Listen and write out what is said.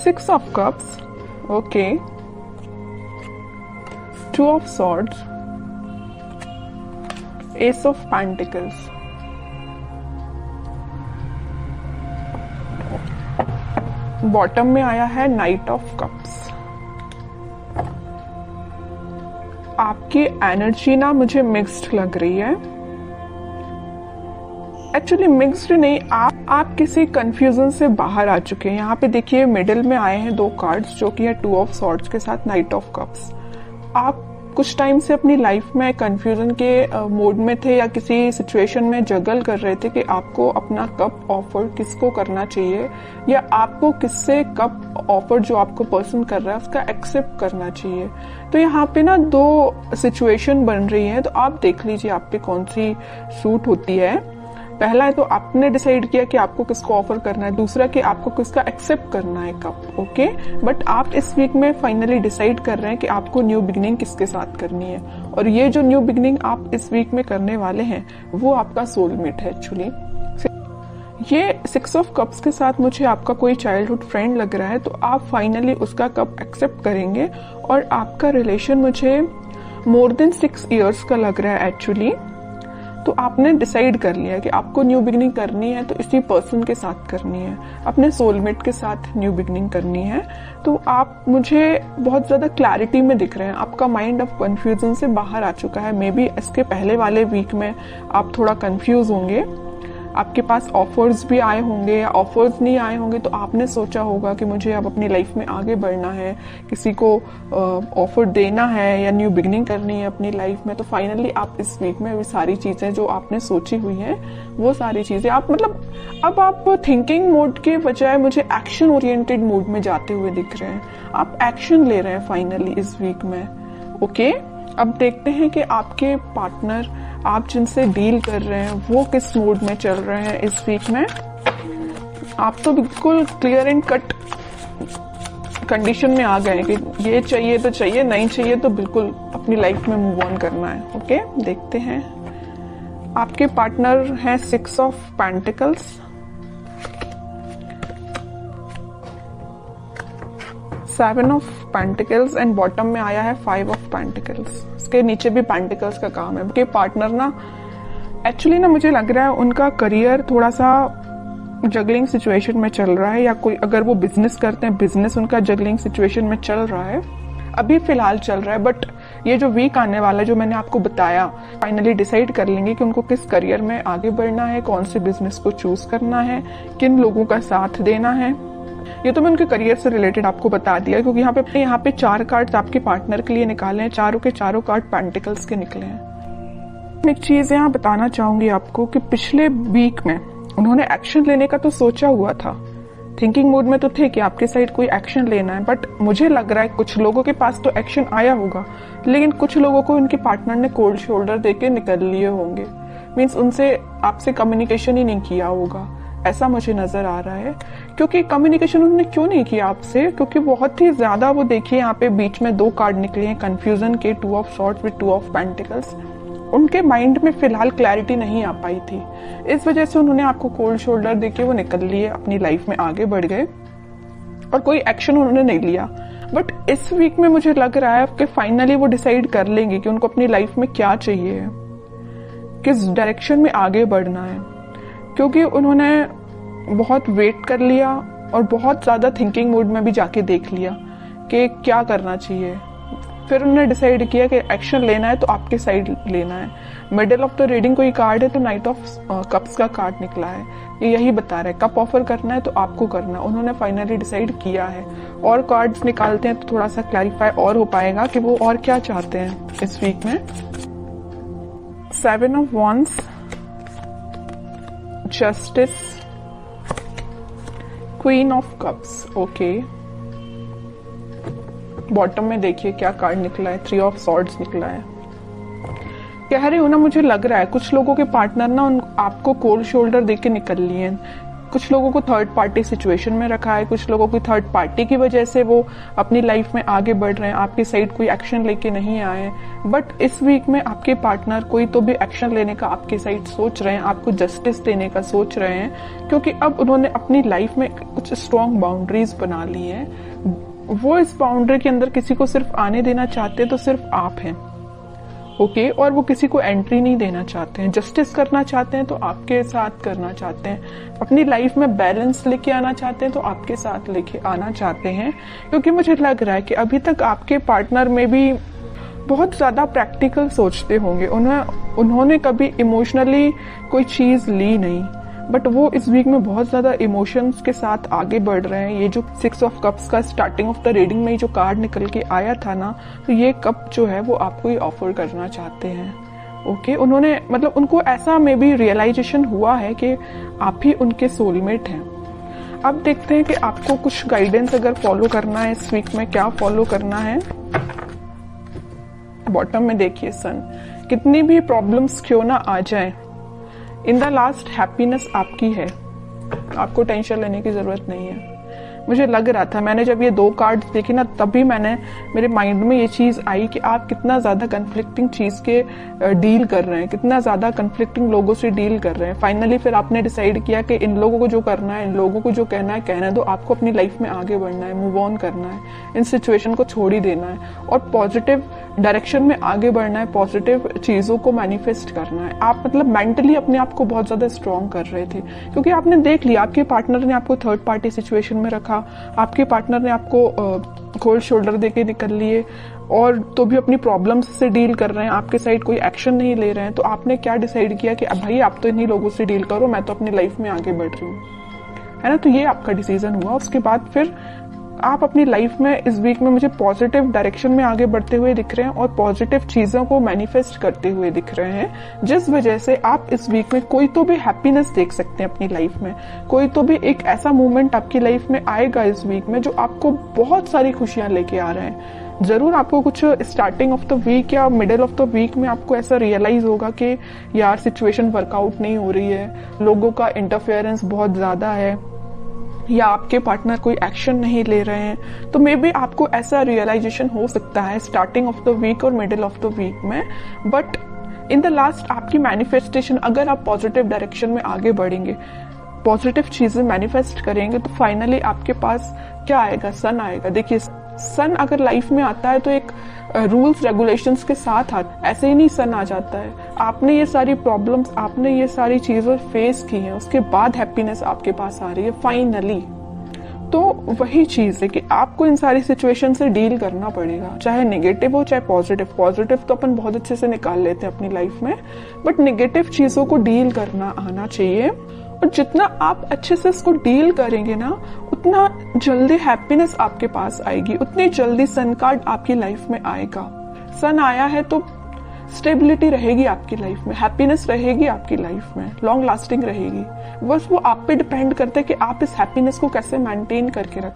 6 of cups, okay, 2 of swords, ace of pentacles, bottom में आया है नाइट ऑफ कप्स। आपकी एनर्जी ना मुझे मिक्स्ड लग रही है, एक्चुअली मिक्स्ड नहीं, आप किसी कंफ्यूजन से बाहर आ चुके हैं। यहाँ पे देखिए मिडिल में आए हैं 2 कार्ड्स जो कि है 2 ऑफ सॉर्ड्स के साथ नाइट ऑफ कप्स। आप कुछ टाइम से अपनी लाइफ में कंफ्यूजन के मोड में थे या किसी सिचुएशन में जगल कर रहे थे कि आपको अपना कप ऑफर किसको करना चाहिए या आपको किससे कप ऑफर जो आपको पर्सन कर रहा है उसका एक्सेप्ट करना चाहिए। तो यहाँ पे ना 2 सिचुएशन बन रही है, तो आप देख लीजिए आप पे कौन सी सूट होती है। पहला है तो आपने डिसाइड किया कि आपको किसको ऑफर करना है, दूसरा कि आपको किसका एक्सेप्ट करना है कप, ओके। बट आप इस वीक में फाइनली डिसाइड कर रहे हैं कि आपको न्यू बिगिनिंग किसके साथ करनी है, और ये जो न्यू बिगिनिंग आप इस वीक में करने वाले हैं वो आपका सोलमेट है। एक्चुअली ये 6 ऑफ कप्स के साथ मुझे आपका कोई चाइल्डहुड फ्रेंड लग रहा है, तो आप फाइनली उसका कप एक्सेप्ट करेंगे और आपका रिलेशन मुझे मोर देन 6 इयर्स का लग रहा है एक्चुअली। तो आपने डिसाइड कर लिया कि आपको न्यू बिगिनिंग करनी है तो इसी पर्सन के साथ करनी है, अपने सोलमेट के साथ न्यू बिगिनिंग करनी है। तो आप मुझे बहुत ज्यादा क्लैरिटी में दिख रहे हैं, आपका माइंड अब कंफ्यूजन से बाहर आ चुका है। मे बी इसके पहले वाले वीक में आप थोड़ा कंफ्यूज होंगे, आपके पास ऑफर्स भी आए होंगे या ऑफर्स नहीं आए होंगे, तो आपने सोचा होगा कि मुझे अब अपनी लाइफ में आगे बढ़ना है, किसी को ऑफर देना है या न्यू बिगिनिंग करनी है अपनी लाइफ में। तो फाइनली आप इस वीक में वो सारी चीजें जो आपने सोची हुई हैं वो सारी चीजें आप अब आप थिंकिंग मोड के बजाय मुझे एक्शन ओरिएंटेड मोड में जाते हुए दिख रहे हैं। आप एक्शन ले रहे हैं फाइनली इस वीक में, ओके। अब देखते हैं कि आपके पार्टनर, आप जिनसे डील कर रहे हैं, वो किस मूड में चल रहे हैं इस वीक में। आप तो बिल्कुल क्लियर एंड कट कंडीशन में आ गए कि ये चाहिए तो चाहिए, नहीं चाहिए तो बिल्कुल अपनी लाइफ में मूव ऑन करना है, ओके। देखते हैं आपके पार्टनर हैं 6 of pentacles, 7 of pentacles and bottom में आया है 5 ऑफ पेंटिकल्स। इसके नीचे भी पेंटिकल्स का काम है। उनके पार्टनर ना एक्चुअली ना मुझे लग रहा है उनका करियर थोड़ा सा जगलिंग सिचुएशन में चल रहा है, या कोई अगर वो बिजनेस करते हैं बिजनेस उनका जगलिंग सिचुएशन में चल रहा है, अभी फिलहाल चल रहा है। बट ये जो वीक आने वाला है जो मैंने आपको बताया, फाइनली डिसाइड कर लेंगे कि उनको किस करियर में आगे बढ़ना है, कौन से बिजनेस को चूज करना है, किन लोगों का साथ देना है। ये तो मैं उनके करियर से रिलेटेड आपको बता दिया, क्योंकि यहाँ पे 4 कार्ड्स आपके पार्टनर के लिए निकाले हैं, चारों के चारों कार्ड पेंटिकल्स के निकले हैं। एक चीज यहाँ बताना चाहूंगी आपको कि पिछले वीक में उन्होंने एक्शन लेने का तो सोचा हुआ था, थिंकिंग मोड में तो थे कि आपके साइड कोई एक्शन लेना है, बट मुझे लग रहा है कुछ लोगों के पास तो एक्शन आया होगा, लेकिन कुछ लोगों को उनके पार्टनर ने कोल्ड शोल्डर देके निकल लिए होंगे। मीन्स उनसे आपसे कम्युनिकेशन ही नहीं किया होगा, ऐसा मुझे नजर आ रहा है। क्योंकि कम्युनिकेशन उन्होंने क्यों नहीं किया आपसे, क्योंकि बहुत ही ज्यादा वो देखिए यहाँ पे बीच में 2 कार्ड निकले हैं कंफ्यूजन के, 2 of swords with 2 of pentacles. उनके माइंड में फिलहाल क्लैरिटी नहीं आ पाई थी, इस वजह से उन्होंने आपको कोल्ड शोल्डर देके वो निकल लिए, अपनी लाइफ में आगे बढ़ गए और कोई एक्शन उन्होंने नहीं लिया। बट इस वीक में मुझे लग रहा है कि फाइनली वो डिसाइड कर लेंगे कि उनको अपनी लाइफ में क्या चाहिए, किस डायरेक्शन में आगे बढ़ना है, क्योंकि उन्होंने बहुत वेट कर लिया और बहुत ज्यादा थिंकिंग मोड में भी जाके देख लिया कि क्या करना चाहिए। फिर उन्होंने डिसाइड किया कि एक्शन लेना है तो आपके साइड लेना है। मिडिल ऑफ द रीडिंग कोई कार्ड है तो नाइट ऑफ कप्स का कार्ड निकला है, ये यही बता रहा है कप ऑफर करना है तो आपको करना। उन्होंने फाइनली डिसाइड किया है। और कार्ड्स निकालते हैं तो थोड़ा सा क्लैरिफाई और हो पाएगा कि वो और क्या चाहते हैं इस वीक में। 7 of wands, justice, queen of cups, okay. Bottom में देखिए क्या कार्ड निकला है, 3 ऑफ सॉर्ड्स निकला है। कह रही हूं ना, मुझे लग रहा है कुछ लोगों के पार्टनर ना आपको कोल्ड शोल्डर देके निकल लिए हैं, कुछ लोगों को थर्ड पार्टी सिचुएशन में रखा है, कुछ लोगों की थर्ड पार्टी की वजह से वो अपनी लाइफ में आगे बढ़ रहे हैं, आपकी साइड कोई एक्शन लेके नहीं आए। बट इस वीक में आपके पार्टनर कोई तो भी एक्शन लेने का आपकी साइड सोच रहे हैं, आपको जस्टिस देने का सोच रहे हैं, क्योंकि अब उन्होंने अपनी लाइफ में कुछ स्ट्रॉन्ग बाउंड्रीज बना ली हैं। वो इस बाउंड्री के अंदर किसी को सिर्फ आने देना चाहते हैं तो सिर्फ आप हैं, ओके। और वो किसी को एंट्री नहीं देना चाहते हैं। जस्टिस करना चाहते हैं तो आपके साथ करना चाहते हैं। अपनी लाइफ में बैलेंस लेके आना चाहते हैं तो आपके साथ लेके आना चाहते हैं, क्योंकि मुझे लग रहा है कि अभी तक आपके पार्टनर में भी बहुत ज्यादा प्रैक्टिकल सोचते होंगे। उन्होंने कभी इमोशनली कोई चीज ली नहीं, बट वो इस वीक में बहुत ज्यादा इमोशंस के साथ आगे बढ़ रहे हैं। ये जो 6 ऑफ कप्स का स्टार्टिंग ऑफ द रीडिंग में जो कार्ड निकल के आया था ना, तो ये कप जो है वो आपको ही ऑफर करना चाहते हैं, ओके। उन्होंने मतलब उनको ऐसा में भी रियलाइजेशन हुआ है कि आप ही उनके सोलमेट हैं। अब देखते हैं कि आपको कुछ गाइडेंस अगर फॉलो करना है इस वीक में, क्या फॉलो करना है। बॉटम में देखिए सन, कितनी भी प्रॉब्लम्स क्यों ना आ जाए, इन द लास्ट हैप्पीनेस आपकी है, आपको टेंशन लेने की जरूरत नहीं है। मुझे लग रहा था, मैंने जब ये 2 कार्ड्स देखे ना, तभी मेरे माइंड में ये चीज आई कि आप कितना ज्यादा कन्फ्लिक्टिंग चीज के डील कर रहे हैं, कितना ज्यादा कन्फ्लिक्टिंग लोगों से डील कर रहे हैं। फाइनली फिर आपने डिसाइड किया कि इन लोगों को जो करना है, इन लोगों को जो कहना है कहने दो, आपको अपनी लाइफ में आगे बढ़ना है, मूव ऑन करना है, इन सिचुएशन को छोड़ ही देना है और पॉजिटिव डायरेक्शन में आगे बढ़ना है, पॉजिटिव चीजों को मैनिफेस्ट करना है। आप मतलब मेंटली अपने आप को बहुत ज्यादा स्ट्रॉन्ग कर रहे थे, क्योंकि आपने देख लिया आपके पार्टनर ने आपको थर्ड पार्टी सिचुएशन में रखा, आपके पार्टनर ने आपको कोल्ड शोल्डर देके निकल लिए और तो भी अपनी प्रॉब्लम्स से डील कर रहे हैं, आपके साइड कोई एक्शन नहीं ले रहे हैं। तो आपने क्या डिसाइड किया कि अब भाई आप तो इन्हीं लोगों से डील करो, मैं तो अपनी लाइफ में आगे बढ़ रही हूँ, है ना। तो ये आपका डिसीजन हुआ। उसके बाद फिर आप अपनी लाइफ में इस वीक में मुझे पॉजिटिव डायरेक्शन में आगे बढ़ते हुए दिख रहे हैं और पॉजिटिव चीजों को मैनिफेस्ट करते हुए दिख रहे हैं, जिस वजह से आप इस वीक में कोई तो भी हैप्पीनेस देख सकते हैं अपनी लाइफ में। कोई तो भी एक ऐसा मोमेंट आपकी लाइफ में आएगा इस वीक में जो आपको बहुत सारी खुशियां लेके आ रहे हैं। जरूर आपको कुछ स्टार्टिंग ऑफ द वीक या मिडिल ऑफ द वीक में आपको ऐसा रियलाइज होगा कि यार सिचुएशन वर्कआउट नहीं हो रही है, लोगों का इंटरफेरेंस बहुत ज्यादा है, या आपके पार्टनर कोई एक्शन नहीं ले रहे हैं। तो मे बी आपको ऐसा रियलाइजेशन हो सकता है स्टार्टिंग ऑफ द वीक और मिडिल ऑफ द वीक में। बट इन द लास्ट आपकी मैनिफेस्टेशन, अगर आप पॉजिटिव डायरेक्शन में आगे बढ़ेंगे, पॉजिटिव चीजें मैनिफेस्ट करेंगे, तो फाइनली आपके पास क्या आएगा, सन आएगा। देखिए सन अगर लाइफ में आता है तो एक रूल्स रेगुलेशंस के साथ आता, ऐसे ही नहीं सन आ जाता है। आपने ये सारी प्रॉब्लम्स, आपने ये सारी चीजें फेस की हैं, उसके बाद हैप्पीनेस आपके पास आ रही है फाइनली। तो वही चीज है कि आपको इन सारी सिचुएशन से डील करना पड़ेगा, चाहे नेगेटिव हो चाहे पॉजिटिव। पॉजिटिव तो अपन बहुत अच्छे से निकाल लेते हैं अपनी लाइफ में, बट नेगेटिव चीजों को डील करना आना चाहिए। और जितना आप अच्छे से इसको डील करेंगे ना, उतना जल्दी हैप्पीनेस आपके पास आएगी, उतनी जल्दी सन कार्ड आपकी लाइफ में आएगा। सन आया है तो स्टेबिलिटी रहेगी आपकी लाइफ में, हैप्पीनेस रहेगी आपकी लाइफ में, लॉन्ग लास्टिंग रहेगी। बस वो आप पे डिपेंड करता है कि आप इस हैप्पीनेस को कैसे मेंटेन करके रखें।